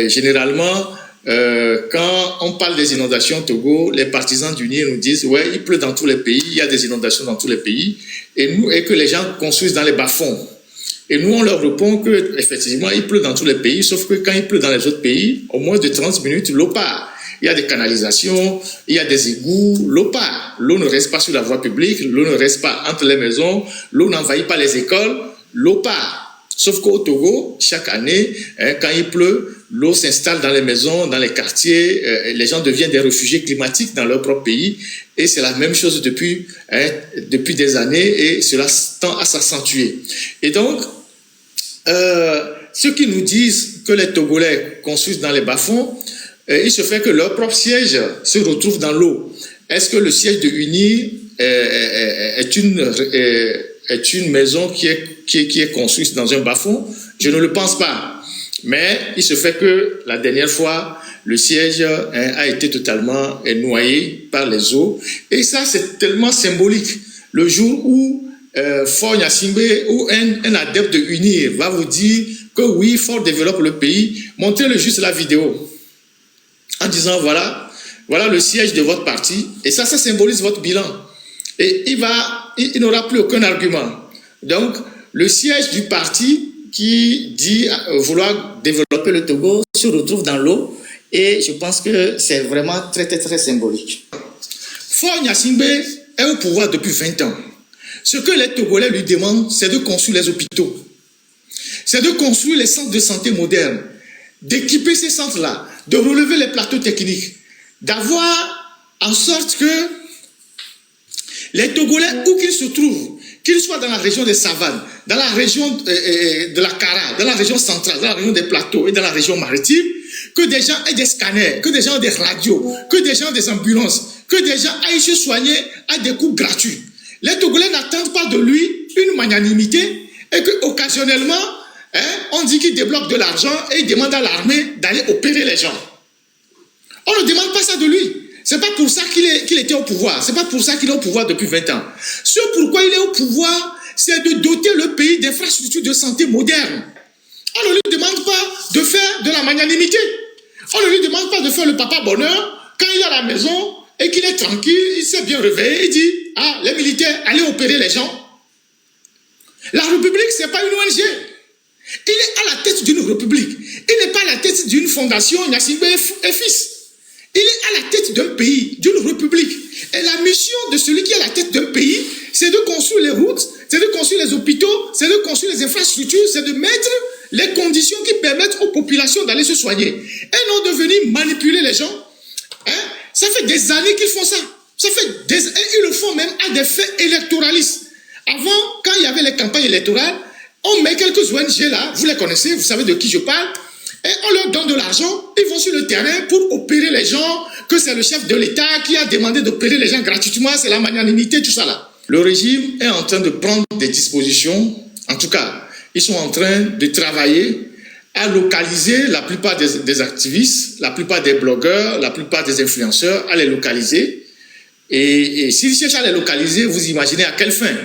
Généralement, quand on parle des inondations au Togo, les partisans du Nil nous disent ouais, il pleut dans tous les pays, il y a des inondations dans tous les pays, et que les gens construisent dans les bas-fonds. Et nous, on leur répond qu'effectivement, il pleut dans tous les pays, sauf que quand il pleut dans les autres pays, au moins de 30 minutes, l'eau part. Il y a des canalisations, il y a des égouts, l'eau part. L'eau ne reste pas sur la voie publique, l'eau ne reste pas entre les maisons, l'eau n'envahit pas les écoles, l'eau part. Sauf qu'au Togo, chaque année, quand il pleut, l'eau s'installe dans les maisons, dans les quartiers, les gens deviennent des réfugiés climatiques dans leur propre pays. Et c'est la même chose depuis des années et cela tend à s'accentuer. Et donc, ceux qui nous disent que les Togolais construisent dans les bas-fonds, il se fait que leur propre siège se retrouve dans l'eau. Est-ce que le siège de UNI est une maison qui est construite dans un bas-fond? Je ne le pense pas. Mais il se fait que la dernière fois, le siège a été totalement noyé par les eaux. Et ça, c'est tellement symbolique. Le jour où Faure Gnassingbé ou un adepte de UNIR va vous dire que oui, Faure développe le pays, montrez-le juste la vidéo en disant voilà le siège de votre parti. Et ça symbolise votre bilan. Et il n'aura plus aucun argument. Donc, le siège du parti qui dit vouloir développer le Togo se retrouve dans l'eau. Et je pense que c'est vraiment très, très, très symbolique. Faure Gnassingbé est au pouvoir depuis 20 ans. Ce que les Togolais lui demandent, c'est de construire les hôpitaux. C'est de construire les centres de santé modernes, d'équiper ces centres-là, de relever les plateaux techniques, d'avoir en sorte que les Togolais, où qu'ils se trouvent, qu'ils soient dans la région des savanes, dans la région de la Kara, dans la région centrale, dans la région des plateaux et dans la région maritime, que des gens aient des scanners, que des gens aient des radios, que des gens aient des ambulances, que des gens aillent se soigner à des coûts gratuits. Les Togolais n'attendent pas de lui une magnanimité et qu'occasionnellement, on dit qu'il débloque de l'argent et il demande à l'armée d'aller opérer les gens. On ne demande pas ça de lui. C'est pas pour ça qu'il était au pouvoir. C'est pas pour ça qu'il est au pouvoir depuis 20 ans. Ce pourquoi il est au pouvoir, c'est de doter le pays d'infrastructures de santé modernes. On ne lui demande pas de faire de la magnanimité. On ne lui demande pas de faire le papa bonheur quand il est à la maison et qu'il est tranquille, il s'est bien réveillé, il dit « Ah, les militaires, allez opérer les gens. » La République, ce n'est pas une ONG. Il est à la tête d'une République. Il n'est pas à la tête d'une fondation Gnassingbé et fils. Il est à la tête d'un pays, d'une République. Et la mission de celui qui est à la tête d'un pays, c'est de construire les routes, c'est de construire les hôpitaux, c'est de construire les infrastructures, c'est de mettre les conditions qui permettent aux populations d'aller se soigner. Et non de venir manipuler les gens. Ça fait des années qu'ils font ça. Et ils le font même à des faits électoralistes. Avant, quand il y avait les campagnes électorales, on met quelques ONG là, vous les connaissez, vous savez de qui je parle, et on leur donne de l'argent, ils vont sur le terrain pour opérer les gens, que c'est le chef de l'État qui a demandé d'opérer les gens gratuitement, c'est la magnanimité, tout ça là. Le régime est en train de prendre des dispositions, en tout cas, ils sont en train de travailler à localiser la plupart des activistes, la plupart des blogueurs, la plupart des influenceurs, à les localiser. Et s'ils cherchent à les localiser, vous imaginez à quelle fin?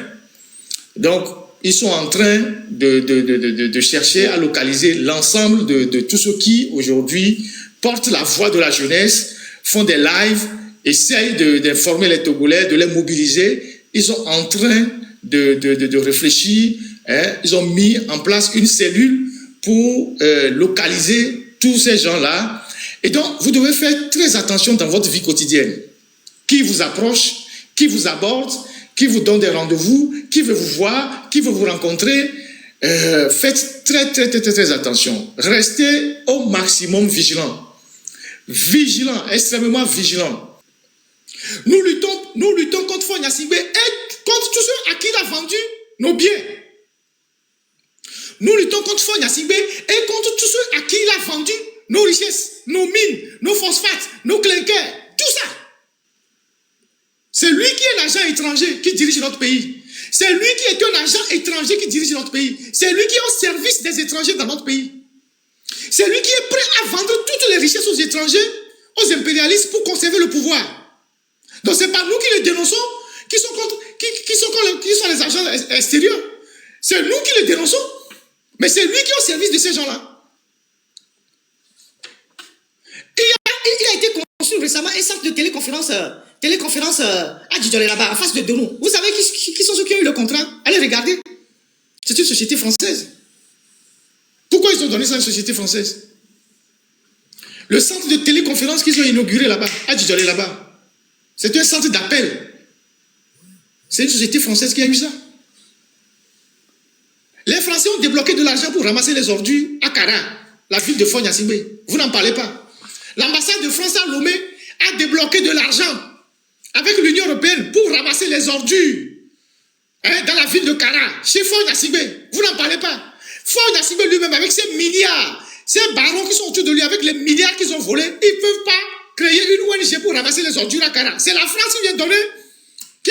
Donc, ils sont en train de chercher à localiser l'ensemble de tous ceux qui, aujourd'hui, portent la voix de la jeunesse, font des lives, essayent d'informer les Togolais, de les mobiliser. Ils sont en train de réfléchir. Ils ont mis en place une cellule pour localiser tous ces gens-là. Et donc, vous devez faire très attention dans votre vie quotidienne. Qui vous approche, qui vous aborde, qui vous donne des rendez-vous, qui veut vous voir, qui veut vous rencontrer. Faites très attention. Restez au maximum vigilant. Vigilant, extrêmement vigilant. Nous luttons contre Faure Gnassingbé et contre tous ceux à qui il a vendu nos biens. Nous luttons contre Faure Gnassingbé et contre tous ceux à qui il a vendu nos richesses, nos mines, nos phosphates, nos clinkers, tout ça. C'est lui qui est l'agent étranger qui dirige notre pays. C'est lui qui est un agent étranger qui dirige notre pays. C'est lui qui est au service des étrangers dans notre pays. C'est lui qui est prêt à vendre toutes les richesses aux étrangers, aux impérialistes pour conserver le pouvoir. Donc c'est pas nous qui les dénonçons, qui sont les agents extérieurs. C'est nous qui les dénonçons. Mais c'est lui qui est au service de ces gens-là. récemment un centre de téléconférence à Djidjolé là-bas, en face de nous. Vous savez qui sont ceux qui ont eu le contrat? Allez regarder. C'est une société française. Pourquoi ils ont donné ça à une société française? Le centre de téléconférence qu'ils ont inauguré là-bas, à Djidjolé là-bas, c'est un centre d'appel. C'est une société française qui a eu ça. Les Français ont débloqué de l'argent pour ramasser les ordures à Kara, la ville de Fognasimbe. Vous n'en parlez pas. L'ambassade de France à Lomé a débloqué de l'argent avec l'Union européenne pour ramasser les ordures dans la ville de Kara, chez Fognasimbe. Vous n'en parlez pas. Fognasimbe lui-même, avec ses milliards, ces barons qui sont autour de lui, avec les milliards qu'ils ont volés, ils ne peuvent pas créer une ONG pour ramasser les ordures à Kara. C'est la France qui vient donner, je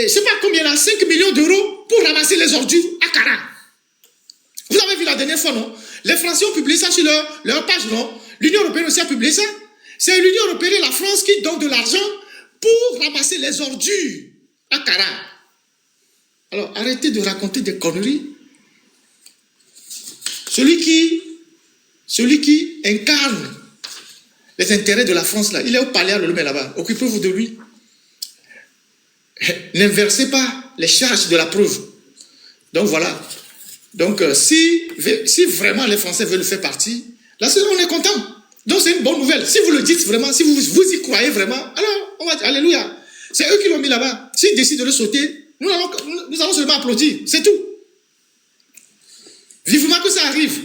ne sais pas combien là, 5 millions d'euros pour ramasser les ordures à Kara. Vous avez vu la dernière fois, non? Les Français ont publié ça sur leur page, non? L'Union européenne aussi a publié ça. C'est l'Union européenne et la France qui donnent de l'argent pour ramasser les ordures à Kara. Alors, arrêtez de raconter des conneries. Celui qui incarne les intérêts de la France, là, il est au palais à Lomé là-bas. Occupez-vous de lui. N'inversez pas les charges de la preuve. Donc voilà. Donc si vraiment les Français veulent faire partie, là on est content. Donc c'est une bonne nouvelle. Si vous le dites vraiment, si vous y croyez vraiment, alors on va dire alléluia. C'est eux qui l'ont mis là-bas. S'ils décident de le sauter, nous allons seulement applaudir. C'est tout. Vivement que ça arrive.